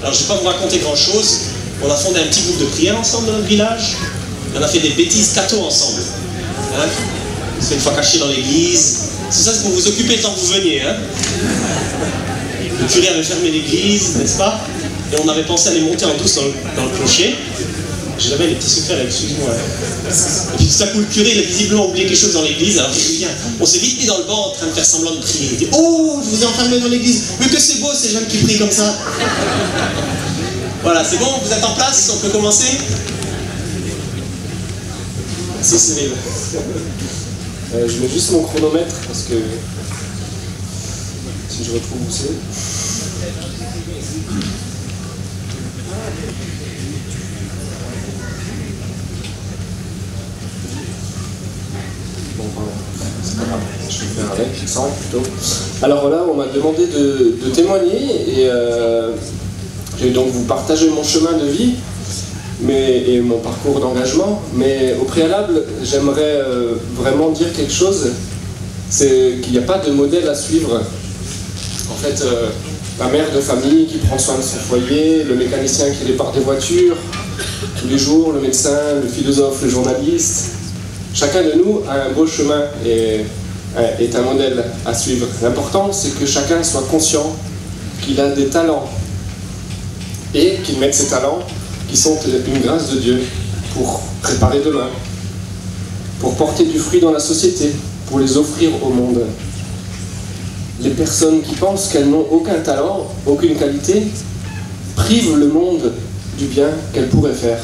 Alors je ne vais pas vous raconter grand chose. On a fondé un petit groupe de prière ensemble dans notre village. On a fait des bêtises catho ensemble. Hein, on s'est une fois caché dans l'église. C'est ça, c'est pour vous occuper tant que vous veniez. Hein. Le curé avait fermé l'église, n'est-ce pas? Et on avait pensé à aller monter en douce dans le clocher. J'avais les petits secrets là, excuse-moi. Et puis tout à coup, le curé, il a visiblement oublié quelque chose dans l'église, alors il vient. On s'est vite mis dans le banc en train de faire semblant de prier. Il dit, oh, je vous ai enfermé dans l'église. Mais que c'est beau ces jeunes qui prient comme ça. Voilà, c'est bon, vous êtes en place, on peut commencer? Merci Cyril. Je mets juste mon chronomètre parce que si je retrouve où c'est. Bon, pardon, c'est pas grave, je vais faire avec, sans plutôt. Alors là, on m'a demandé de témoigner et je vais donc vous partager mon chemin de vie et mon parcours d'engagement, mais au préalable, j'aimerais vraiment dire quelque chose, c'est qu'il n'y a pas de modèle à suivre. En fait, la mère de famille qui prend soin de son foyer, le mécanicien qui répare des voitures, tous les jours, le médecin, le philosophe, le journaliste, chacun de nous a un beau chemin et est un modèle à suivre. L'important, c'est que chacun soit conscient qu'il a des talents et qu'il mette ses talents qui sont une grâce de Dieu pour préparer demain, pour porter du fruit dans la société, pour les offrir au monde. Les personnes qui pensent qu'elles n'ont aucun talent, aucune qualité, privent le monde du bien qu'elles pourraient faire.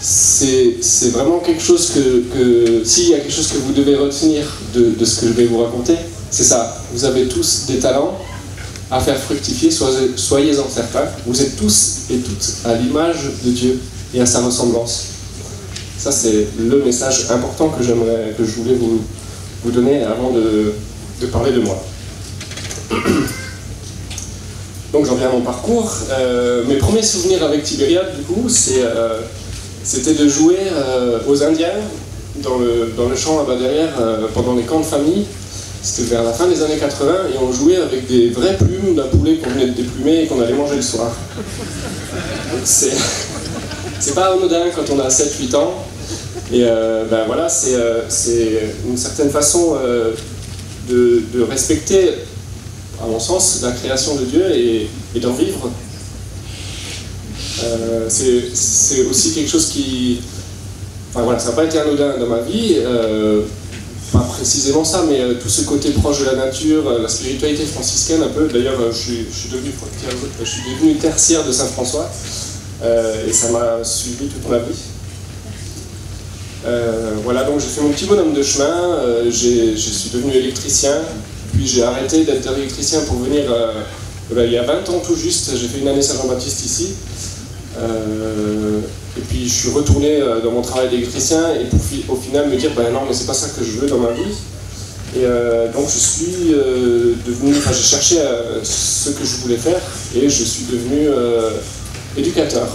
C'est vraiment quelque chose que s'il y a quelque chose que vous devez retenir de ce que je vais vous raconter, c'est ça. Vous avez tous des talents à faire fructifier, soyez-en certains. Vous êtes tous et toutes à l'image de Dieu et à sa ressemblance. Ça, c'est le message important que je voulais vous donner avant de parler de moi. Donc j'en viens à mon parcours. Mes premiers souvenirs avec Tibériade, du coup, c'était de jouer aux Indiens dans le champ là-bas derrière pendant les camps de famille. C'était vers la fin des années 80 et on jouait avec des vraies plumes d'un poulet qu'on venait de déplumer et qu'on allait manger le soir. C'est pas anodin quand on a 7-8 ans. Et ben voilà, c'est une certaine façon de respecter, à mon sens, la création de Dieu et d'en vivre. C'est aussi quelque chose qui... Enfin voilà, ça n'a pas été anodin dans ma vie. Pas précisément ça, mais tout ce côté proche de la nature, la spiritualité franciscaine un peu. D'ailleurs, je suis devenu tertiaire de Saint-François et ça m'a suivi toute ma vie. Voilà, donc j'ai fait mon petit bonhomme de chemin, je suis devenu électricien, puis j'ai arrêté d'être électricien pour venir, il y a 20 ans tout juste, j'ai fait une année Saint-Jean-Baptiste ici. Et puis je suis retourné dans mon travail d'électricien et pour au final me dire ben non mais c'est pas ça que je veux dans ma vie. Et donc je suis devenu, enfin j'ai cherché ce que je voulais faire et je suis devenu éducateur.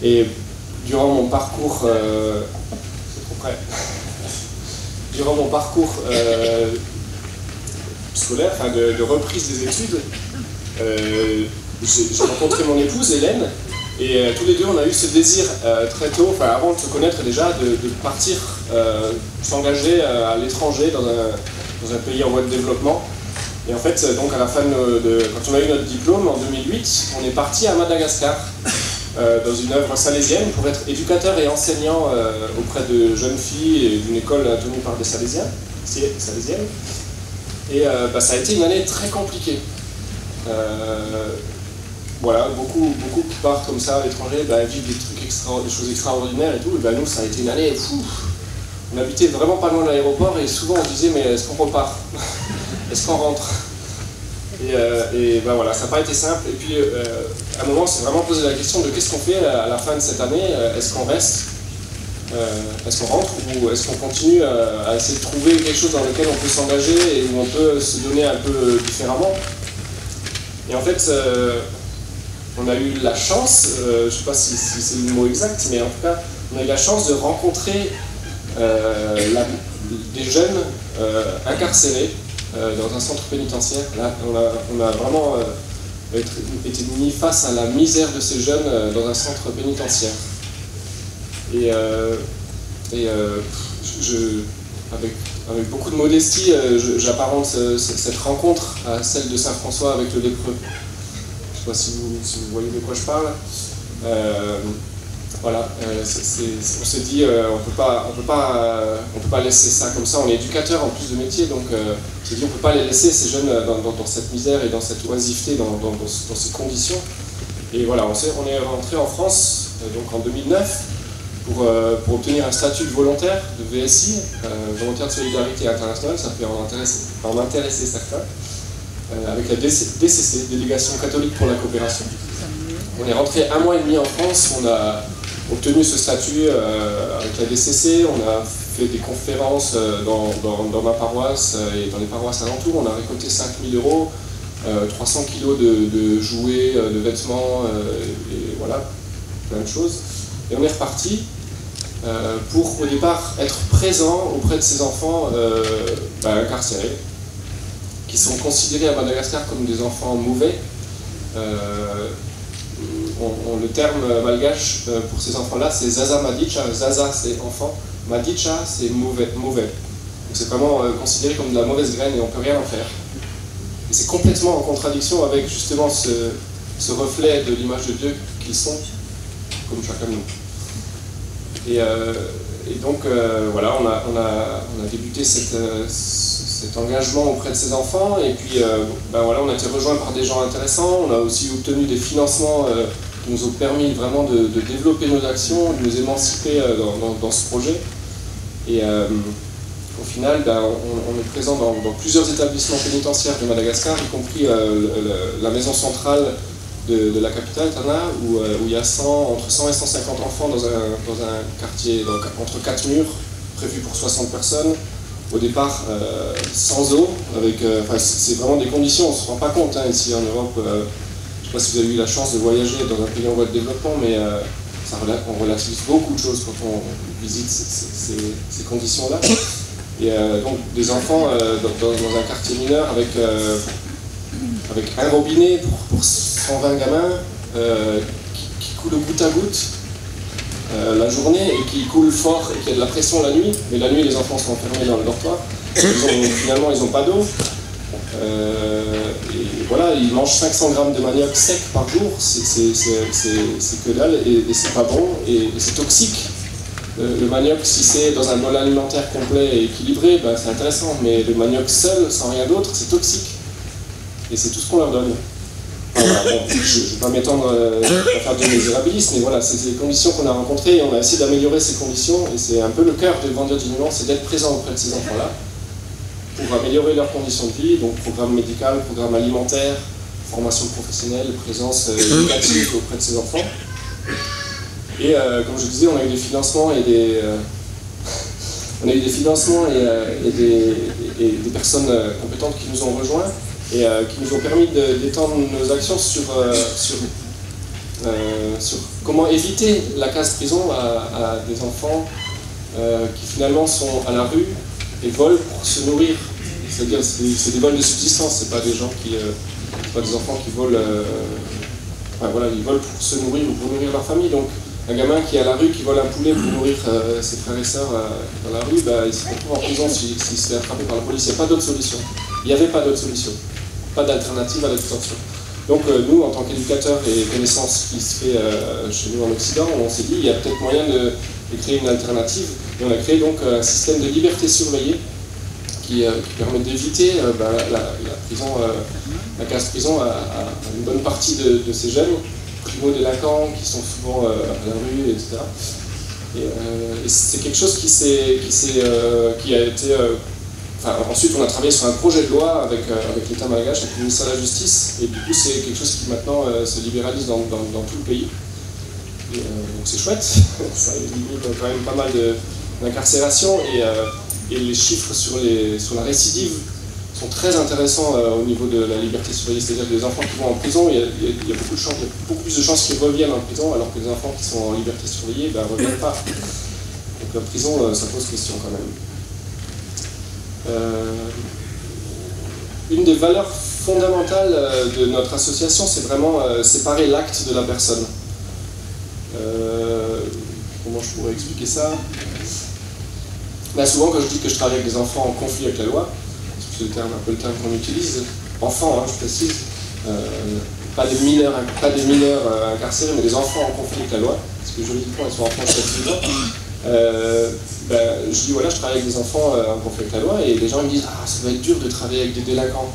Et durant mon parcours durant mon parcours scolaire, enfin de reprise des études, j'ai rencontré mon épouse Hélène. Et tous les deux, on a eu ce désir très tôt, enfin avant de se connaître déjà, de partir s'engager à l'étranger dans un pays en voie de développement. Et en fait, donc à la fin quand on a eu notre diplôme en 2008, on est parti à Madagascar dans une œuvre salésienne pour être éducateur et enseignant auprès de jeunes filles et d'une école tenue par des salésiennes. Et ça a été une année très compliquée. Voilà, beaucoup qui partent comme ça à l'étranger, vivent des choses extraordinaires et tout. Et nous, ça a été une année fou. On habitait vraiment pas loin de l'aéroport et souvent on se disait mais est-ce qu'on repart? Est-ce qu'on rentre? Et voilà, ça n'a pas été simple. Et puis à un moment, on s'est vraiment posé la question de qu'est-ce qu'on fait à la fin de cette année? Est-ce qu'on reste? Est-ce qu'on rentre ou est-ce qu'on continue à essayer de trouver quelque chose dans lequel on peut s'engager et où on peut se donner un peu différemment? Et en fait, on a eu la chance, je ne sais pas si c'est le mot exact, mais en tout cas, on a eu la chance de rencontrer des jeunes incarcérés dans un centre pénitentiaire. Là, on a vraiment été mis face à la misère de ces jeunes dans un centre pénitentiaire. Avec beaucoup de modestie, j'apparente cette rencontre à celle de Saint François avec le lépreux. Je ne sais pas si vous voyez de quoi je parle. Voilà, on s'est dit, on peut pas laisser ça comme ça. On est éducateur en plus de métier, donc on s'est dit on ne peut pas les laisser, ces jeunes, dans cette misère et dans cette oisiveté, dans ces conditions. Et voilà, on est rentré en France donc en 2009 pour obtenir un statut de volontaire de VSI, volontaire de solidarité internationale. Ça peut en intéresser certains, avec la DCC, Délégation catholique pour la coopération. On est rentré 1 mois et demi en France, on a obtenu ce statut avec la DCC, on a fait des conférences dans ma paroisse et dans les paroisses alentours, on a récolté 5 000 €, 300 kilos de jouets, de vêtements, et voilà, plein de choses. Et on est reparti pour au départ être présent auprès de ces enfants incarcérés, qui sont considérés à Madagascar comme des enfants mauvais. Le terme malgache pour ces enfants-là, c'est Zaza Madicha. Zaza, c'est enfant. Madicha, c'est mauvais. Donc c'est vraiment considéré comme de la mauvaise graine et on ne peut rien en faire. Et c'est complètement en contradiction avec justement ce reflet de l'image de Dieu qu'ils sont, comme chacun de nous. Et donc voilà, on a débuté cet engagement auprès de ces enfants, et puis voilà, on a été rejoint par des gens intéressants. On a aussi obtenu des financements qui nous ont permis vraiment de développer nos actions, de nous émanciper dans ce projet. Et au final, on est présent dans plusieurs établissements pénitentiaires de Madagascar, y compris la maison centrale de la capitale, Tana, où il y a entre 100 et 150 enfants dans un quartier entre 4 murs, prévu pour 60 personnes. Au départ, sans eau, c'est vraiment des conditions, on ne se rend pas compte ici en Europe. Je ne sais pas si vous avez eu la chance de voyager dans un pays en voie de développement, mais on relativise beaucoup de choses quand on visite ces conditions-là. Et donc des enfants dans un quartier mineur avec un robinet pour 120 gamins qui coule au goutte à goutte la journée et qui coule fort et qui a de la pression la nuit. Mais la nuit, les enfants sont enfermés dans le dortoir. Finalement, ils n'ont pas d'eau. Et voilà, ils mangent 500 grammes de manioc sec par jour. C'est que dalle et c'est pas bon et c'est toxique. Le manioc, si c'est dans un bol alimentaire complet et équilibré, c'est intéressant, mais le manioc seul, sans rien d'autre, c'est toxique. Et c'est tout ce qu'on leur donne. Voilà, bon, je ne vais pas m'étendre à faire de misérabilisme, mais voilà, c'est les conditions qu'on a rencontrées et on a essayé d'améliorer ces conditions. Et c'est un peu le cœur de Grandir dignement, c'est d'être présent auprès de ces enfants-là pour améliorer leurs conditions de vie, donc programme médical, programme alimentaire, formation professionnelle, présence éducative auprès de ces enfants. Et comme je disais, on a eu des financements et des personnes compétentes qui nous ont rejoints et qui nous ont permis d'étendre nos actions sur comment éviter la case prison à des enfants qui finalement sont à la rue et volent pour se nourrir. C'est-à-dire c'est des vols de subsistance, c'est pas des gens c'est pas des enfants qui volent, voilà, ils volent pour se nourrir ou pour nourrir leur famille. Donc un gamin qui est à la rue, qui vole un poulet pour nourrir ses frères et sœurs dans la rue, il se retrouve en prison s'il se fait attraper par la police. Il n'y a pas d'autre solution. Il n'y avait pas d'autre solution. Pas d'alternative à la détention. Donc nous, en tant qu'éducateurs et connaissances qui se fait chez nous en Occident, on s'est dit il y a peut-être moyen de créer une alternative. Et on a créé donc un système de liberté surveillée qui permet d'éviter la case prison à une bonne partie de ces jeunes primo-délinquants qui sont souvent à la rue, etc. Et c'est quelque chose qui a été... ensuite, on a travaillé sur un projet de loi avec l'État malgache, avec le ministère de la Justice, et du coup, c'est quelque chose qui maintenant se libéralise dans tout le pays. Donc c'est chouette, ça élimine quand même pas mal d'incarcération, et les chiffres sur la récidive sont très intéressants au niveau de la liberté surveillée, c'est-à-dire que les enfants qui vont en prison, il y a beaucoup plus de chances qu'ils reviennent en prison, alors que les enfants qui sont en liberté surveillée ne reviennent pas. Donc la prison, ça pose question quand même. une des valeurs fondamentales de notre association, c'est vraiment séparer l'acte de la personne. Comment je pourrais expliquer ça? Là, souvent, quand je dis que je travaille avec des enfants en conflit avec la loi, c'est un peu le terme qu'on utilise, enfants, hein, je précise, pas des mineurs incarcérés, mais des enfants en conflit avec la loi, parce que juridiquement, ils sont enfants jusqu'à 18 ans. Je dis, voilà, je travaille avec des enfants en conflit avec la loi, et les gens me disent, ah, ça va être dur de travailler avec des délinquants.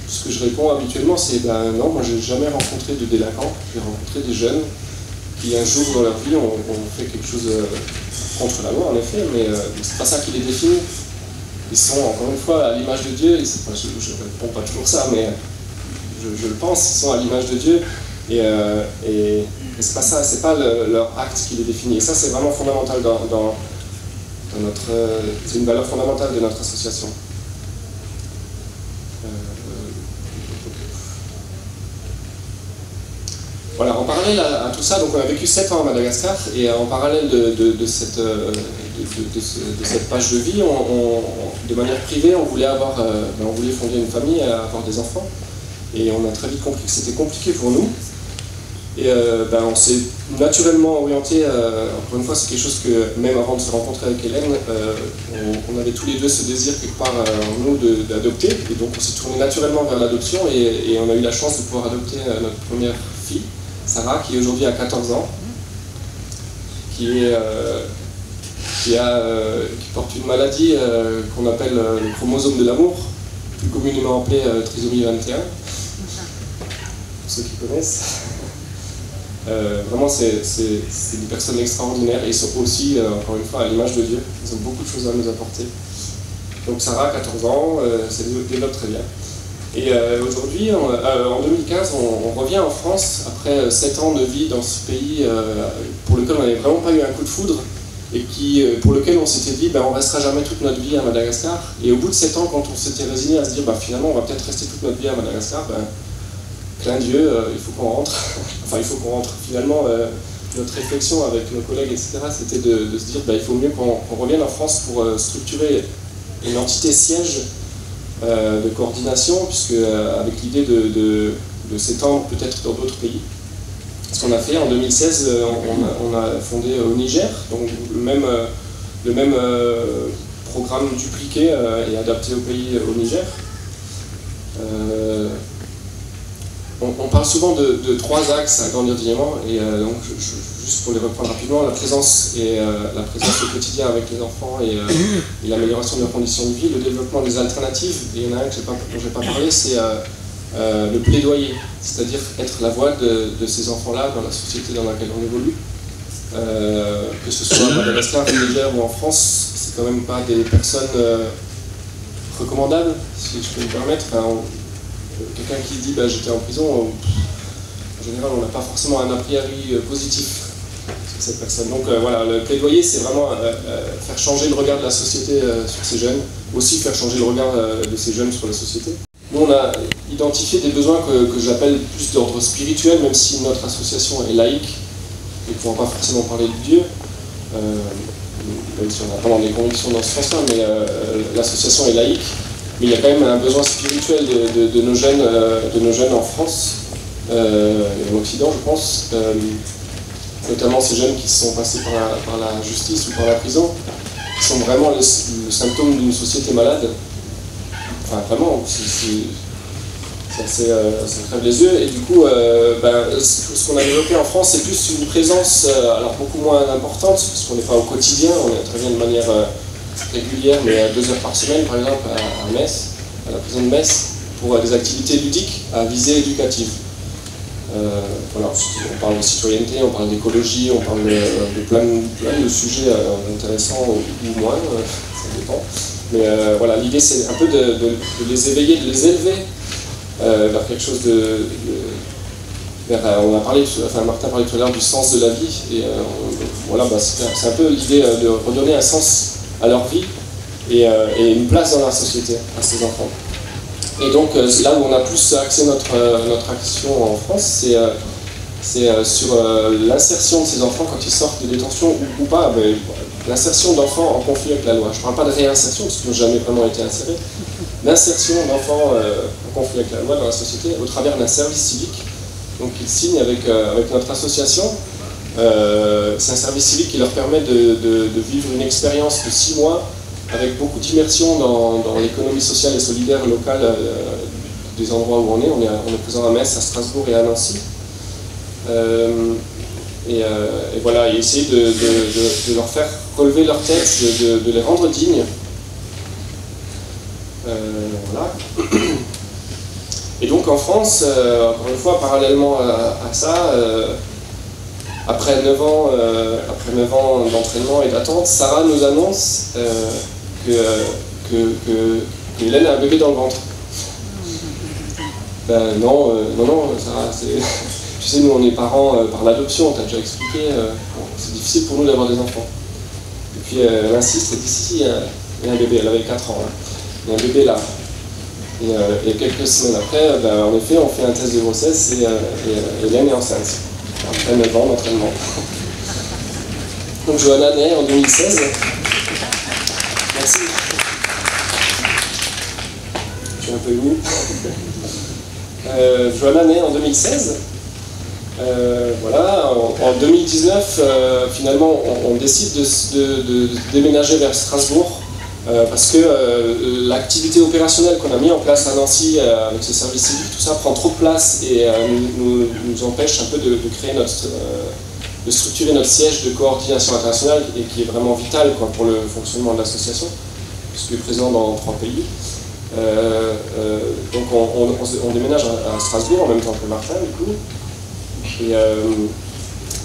Ce que je réponds habituellement, c'est, non, moi, j'ai jamais rencontré de délinquants, j'ai rencontré des jeunes qui, un jour dans leur vie, ont fait quelque chose contre la loi, en effet, mais c'est pas ça qui les définit. Ils sont, encore une fois, à l'image de Dieu, je ne réponds pas toujours ça, mais je le pense, ils sont à l'image de Dieu, et c'est pas ça, c'est pas leur acte qui les définit. Et ça, c'est vraiment fondamental dans notre... c'est une valeur fondamentale de notre association. Voilà, en parallèle à tout ça, donc on a vécu 7 ans à Madagascar, et en parallèle de cette page de vie, de manière privée, on voulait fonder une famille, avoir des enfants, et on a très vite compris que c'était compliqué pour nous, et on s'est naturellement orienté, encore une fois c'est quelque chose que, même avant de se rencontrer avec Hélène, on avait tous les deux ce désir quelque part en nous d'adopter, et donc on s'est tourné naturellement vers l'adoption, et on a eu la chance de pouvoir adopter notre première fille, Sarah, qui aujourd'hui a 14 ans, qui porte une maladie qu'on appelle le chromosome de l'amour, plus communément appelé trisomie 21, pour ceux qui connaissent. Vraiment, c'est des personnes extraordinaires, et ils sont aussi, encore une fois, à l'image de Dieu. Ils ont beaucoup de choses à nous apporter. Donc Sarah, 14 ans, ça développe très bien. Et aujourd'hui, en 2015, on revient en France après 7 ans de vie dans ce pays pour lequel on n'avait vraiment pas eu un coup de foudre, et pour lequel on s'était dit on restera jamais toute notre vie à Madagascar. Et au bout de 7 ans, quand on s'était résigné à se dire finalement on va peut-être rester toute notre vie à Madagascar, clin Dieu, il faut qu'on rentre. Enfin, il faut qu'on rentre. Finalement, notre réflexion avec nos collègues, etc., c'était de se dire il faut mieux qu'on revienne en France pour structurer une entité siège de coordination, puisque avec l'idée de s'étendre peut-être dans d'autres pays. Ce qu'on a fait en 2016, on a fondé au Niger, donc le même programme dupliqué et adapté au pays au Niger. On parle souvent de 3 axes à grandir dignement, et donc juste pour les reprendre rapidement, la présence au quotidien avec les enfants et l'amélioration de leurs conditions de vie, le développement des alternatives, et il y en a un dont je n'ai pas parlé, c'est le plaidoyer, c'est-à-dire être la voix de ces enfants-là dans la société dans laquelle on évolue. Que ce soit à Madagascar, au Niger ou en France, c'est quand même pas des personnes recommandables, si je peux me permettre. Quelqu'un qui dit j'étais en prison, en général on n'a pas forcément un a priori positif sur cette personne. Donc voilà, le plaidoyer c'est vraiment faire changer le regard de la société sur ces jeunes, aussi faire changer le regard de ces jeunes sur la société. Nous on a identifié des besoins que j'appelle plus d'ordre spirituel, même si notre association est laïque et qu'on ne va pas forcément parler de Dieu, même si on a vraiment des convictions dans ce sens-là, mais l'association est laïque. Mais il y a quand même un besoin spirituel de nos jeunes en France et en Occident, je pense, notamment ces jeunes qui sont passés par la justice ou par la prison, qui sont vraiment le symptôme d'une société malade. Enfin, vraiment, ça crève les yeux. Et du coup, ce qu'on a développé en France, c'est plus une présence, alors beaucoup moins importante, parce qu'on n'est pas au quotidien, on intervient de manière régulière, mais 2 heures par semaine, par exemple, à Metz, à la prison de Metz, pour des activités ludiques à visée éducative. Voilà, on parle de citoyenneté, on parle d'écologie, on parle de plein de sujets intéressants ou moins, ça dépend. Mais voilà, l'idée c'est un peu de les éveiller, de les élever vers quelque chose on a parlé, Martin parlait tout à l'heure du sens de la vie, et voilà, c'est un peu l'idée de redonner un sens à leur vie et une place dans la société à ces enfants. Et donc là où on a plus axé notre action en France, c'est sur l'insertion de ces enfants quand ils sortent de détention ou pas, l'insertion d'enfants en conflit avec la loi. Je ne parle pas de réinsertion parce qu'ils n'ont jamais vraiment été insérés, d'insertion d'enfants en conflit avec la loi dans la société au travers d'un service civique. Donc ils signent avec notre association. C'est un service civique qui leur permet de vivre une expérience de 6 mois avec beaucoup d'immersion dans l'économie sociale et solidaire locale des endroits où on est. On est présent à Metz, à Strasbourg et à Nancy. Et voilà, et essayer de leur faire relever leur tête, de les rendre dignes. Voilà. Et donc en France, encore une fois, parallèlement à ça, après 9 ans d'entraînement et d'attente, Sarah nous annonce que Hélène a un bébé dans le ventre. Ben non, Sarah, tu sais, nous on est parents par l'adoption, on t'a déjà expliqué, c'est difficile pour nous d'avoir des enfants. Et puis elle insiste, elle dit si, il y a un bébé, elle avait 4 ans, hein. Il y a un bébé là. Et quelques semaines après, ben, en effet, on fait un test de grossesse et Hélène est enceinte. Après 9 ans d'entraînement. Donc Johanna naît en 2016. Merci. Je suis un peu lourd. Johanna naît en 2016. Voilà, en 2019, finalement, on décide de déménager vers Strasbourg parce que l'activité opérationnelle qu'on a mis en place à Nancy avec ce service civique, tout ça prend trop de place et nous empêche un peu de créer de structurer notre siège de coordination internationale et qui est vraiment vital pour le fonctionnement de l'association, puisqu'il est présent dans 3 pays. Donc on déménage à Strasbourg en même temps que Martin, du coup.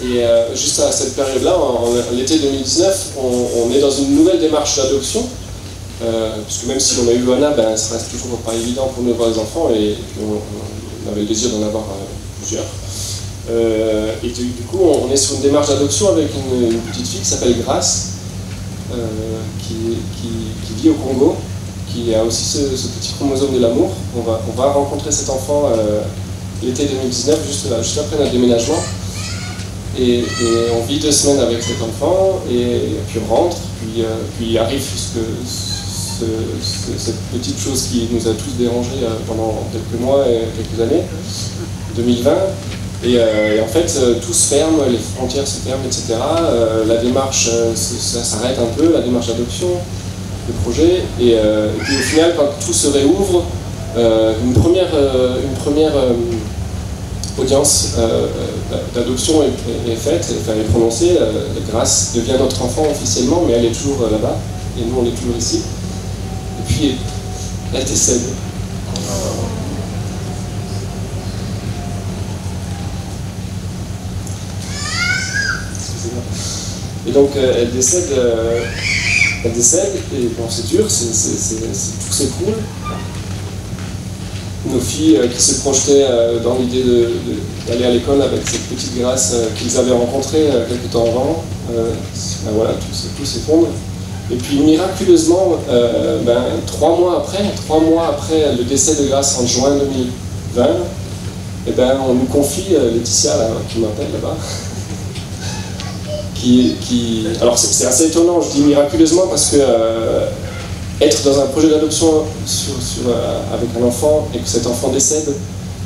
Et juste à cette période-là, en l'été 2019, on est dans une nouvelle démarche d'adoption, parce que même si on a eu Johanna, ben, ça reste toujours pas évident pour nous d'avoir des enfants, et on avait le désir d'en avoir plusieurs. Et du coup, on est sur une démarche d'adoption avec une petite fille qui s'appelle Grace, qui vit au Congo, qui a aussi ce petit chromosome de l'amour. On va rencontrer cet enfant l'été 2019, juste après notre déménagement. Et on vit 2 semaines avec cet enfant, et puis on rentre, puis arrive cette petite chose qui nous a tous dérangés pendant quelques mois et quelques années, 2020. Et en fait, tout se ferme, les frontières se ferment, etc. La démarche, ça s'arrête un peu, la démarche d'adoption, le projet. Et puis au final, quand tout se réouvre, une première audience d'adoption est faite, elle est prononcée. Grace devient notre enfant officiellement, mais elle est toujours là-bas, et nous on est toujours ici. Et puis elle décède. Excusez-moi. Et donc elle décède, et bon, c'est dur, tout s'écroule. Nos filles qui se projetaient dans l'idée d'aller à l'école avec cette petite Grace qu'ils avaient rencontrée quelques temps avant, ben voilà, tout s'effondre. Et puis miraculeusement, 3 mois après le décès de Grace en juin 2020, et ben, on nous confie Laetitia, là, qui m'appelle là-bas, alors c'est assez étonnant, je dis miraculeusement parce que être dans un projet d'adoption avec un enfant et que cet enfant décède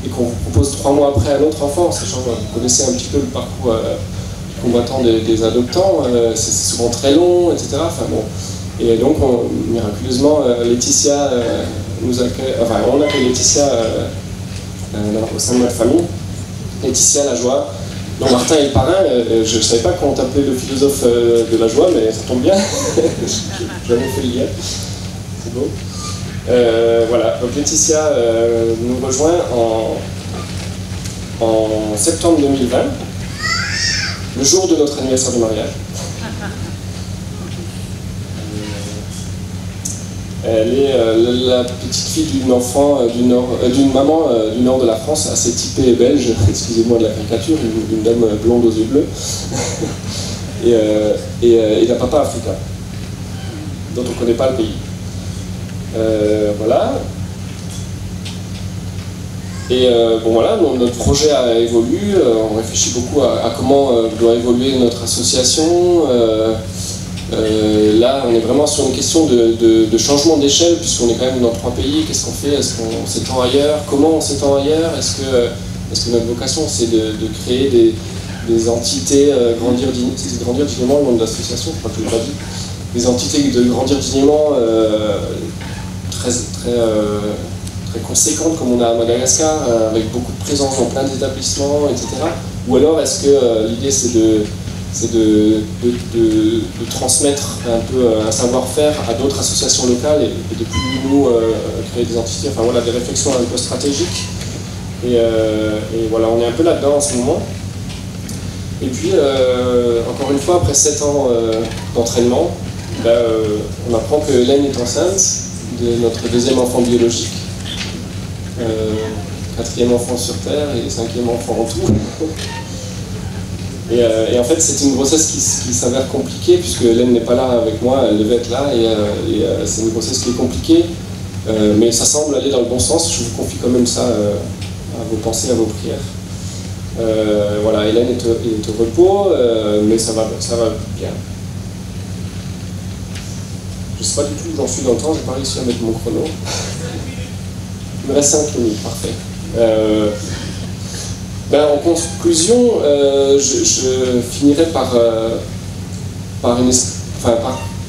et qu'on vous propose 3 mois après un autre enfant, sachant que vous connaissez un petit peu le parcours combattant des adoptants, c'est souvent très long, etc. Enfin, bon. Et donc miraculeusement Laetitia nous accueille, enfin on accueille Laetitia au sein de notre famille. Laetitia la joie, dont Martin est le parrain. Je ne savais pas comment t'appelait le philosophe de la joie, mais ça tombe bien. J'avais fait le lien. C'est beau. Voilà, donc Laetitia nous rejoint en septembre 2020, le jour de notre anniversaire de mariage. Elle est la petite fille d'une maman du nord de la France, assez typée belge, excusez-moi de la caricature, une dame blonde aux yeux bleus, et d'un papa africain, dont on ne connaît pas le pays. Voilà. Et bon voilà, notre projet a évolué, on réfléchit beaucoup à comment doit évoluer notre association. Là, on est vraiment sur une question de changement d'échelle, puisqu'on est quand même dans 3 pays. Qu'est-ce qu'on fait? Est-ce qu'on s'étend ailleurs? Comment on s'étend ailleurs? Est-ce que notre vocation, c'est de créer des entités grandir dignement, le nom de l'association, je crois que je ne l'ai pas dit, des entités de grandir dignement très conséquentes, comme on a à Madagascar, avec beaucoup de présence dans plein d'établissements, etc. Ou alors, est-ce que l'idée, c'est de transmettre un peu un savoir-faire à d'autres associations locales et de plus nous créer des entités, enfin voilà, des réflexions un peu stratégiques. Et voilà, on est un peu là-dedans en ce moment. Et puis, encore une fois, après 7 ans d'entraînement, on apprend que Hélène est enceinte de notre 2e enfant biologique, 4e enfant sur Terre et 5e enfant en tout. Et en fait, c'est une grossesse qui s'avère compliquée, puisque Hélène n'est pas là avec moi, elle devait être là, et c'est une grossesse qui est compliquée, mais ça semble aller dans le bon sens. Je vous confie quand même ça à vos pensées, à vos prières. Voilà, Hélène est au repos, mais ça va bien. Je ne sais pas du tout où j'en suis dans le temps, j'ai pas réussi à mettre mon chrono. Il me reste 5 minutes, parfait. En conclusion, je finirai par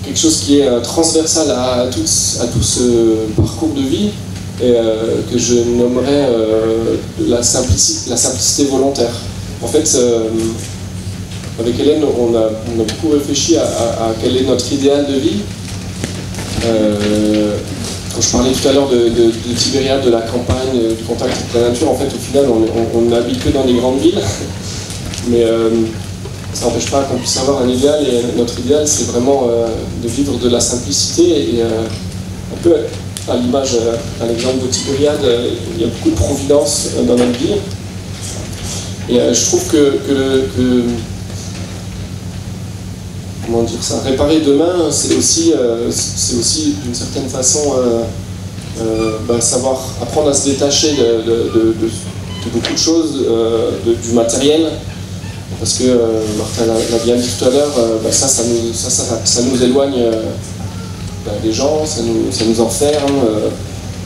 quelque chose qui est transversal à tout ce parcours de vie, et que je nommerais la simplicité volontaire. En fait, avec Hélène, on a beaucoup réfléchi à quel est notre idéal de vie. Quand je parlais tout à l'heure de Tibériade, de la campagne, du contact avec la nature, en fait, au final, on n'habite que dans des grandes villes, mais ça n'empêche pas qu'on puisse avoir un idéal, et notre idéal, c'est vraiment de vivre de la simplicité, et un peu à l'image, à l'exemple de Tibériade, il y a beaucoup de providence dans notre vie, et je trouve que comment dire ça, réparer demain, c'est aussi d'une certaine façon savoir apprendre à se détacher de beaucoup de choses, du matériel, parce que Martin l'a bien dit tout à l'heure, ça nous éloigne des gens, ça nous enferme.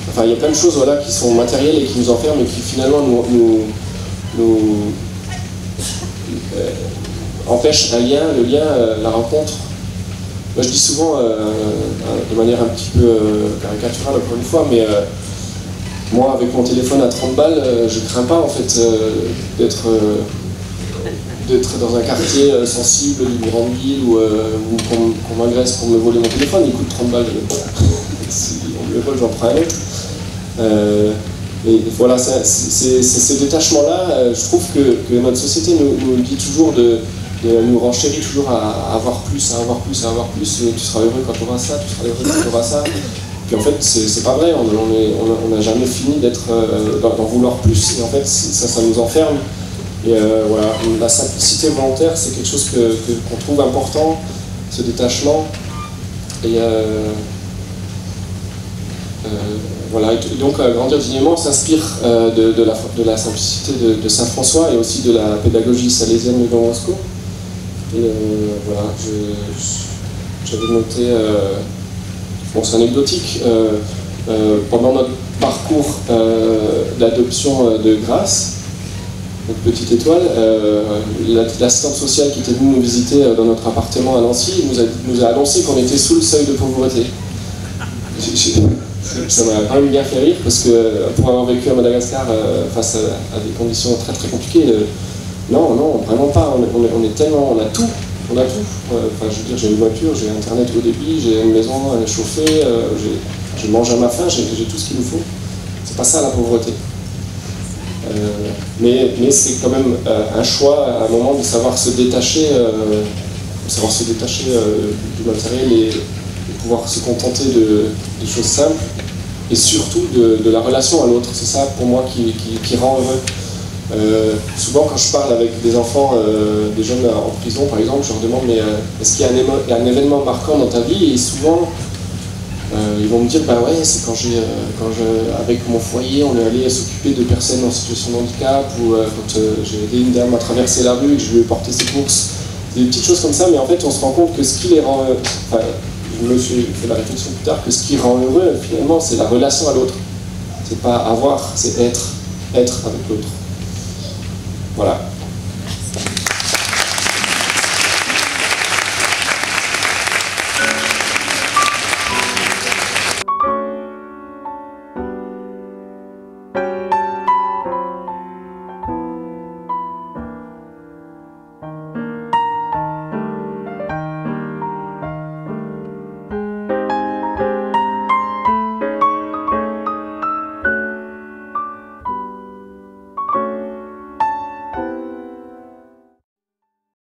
Enfin, il y a plein de choses, voilà, qui sont matérielles et qui nous enferment, et qui finalement nous empêche un lien, le lien, la rencontre. Moi je dis souvent, de manière un petit peu caricaturale encore une fois, mais moi avec mon téléphone à 30 balles, je crains pas en fait d'être dans un quartier sensible d'une grande ville ou qu'on m'agresse pour me voler mon téléphone, il coûte 30 balles. Si on me le vole, j'en prends un autre. Et voilà, c'est ce détachement-là, je trouve que notre société nous dit toujours nous renchérit toujours à avoir plus, à avoir plus, à avoir plus. Tu seras heureux quand tu auras ça, tu seras heureux quand tu auras ça. Puis en fait, c'est pas vrai, on n'a jamais fini d'en vouloir plus, et en fait, ça nous enferme. Et voilà, la simplicité volontaire, c'est quelque chose qu'on trouve important, ce détachement. Et voilà, et donc Grandir dignement s'inspire de la simplicité de Saint François, et aussi de la pédagogie salésienne de Don Bosco. Et voilà, j'avais noté, bon, c'est anecdotique, pendant notre parcours d'adoption de Grâce, notre petite étoile, l'assistante sociale qui était venue nous visiter dans notre appartement à Nancy nous a annoncé qu'on était sous le seuil de pauvreté. Ça m'a quand même bien fait rire, parce que pour avoir vécu à Madagascar face à des conditions très très compliquées, non, vraiment pas. On est tellement, on a tout. Enfin, je veux dire, j'ai une voiture, j'ai internet haut débit, j'ai une maison chauffée, je mange à ma faim, j'ai tout ce qu'il me faut. C'est pas ça la pauvreté. Mais c'est quand même un choix à un moment de savoir se détacher, du matériel, et pouvoir se contenter de choses simples, et surtout de la relation à l'autre. C'est ça pour moi qui rend heureux. Souvent quand je parle avec des enfants, des jeunes en prison par exemple, je leur demande mais est-ce qu'il y a un événement marquant dans ta vie, et souvent ils vont me dire bah ouais, c'est quand avec mon foyer on est allé s'occuper de personnes en situation de handicap, ou quand j'ai aidé une dame à traverser la rue et que je lui ai porté ses courses. des petites choses comme ça, mais en fait on se rend compte que ce qui les rend, enfin, je me suis fait la réflexion plus tard, que ce qui rend heureux finalement c'est la relation à l'autre. C'est pas avoir, c'est être avec l'autre. Voilà.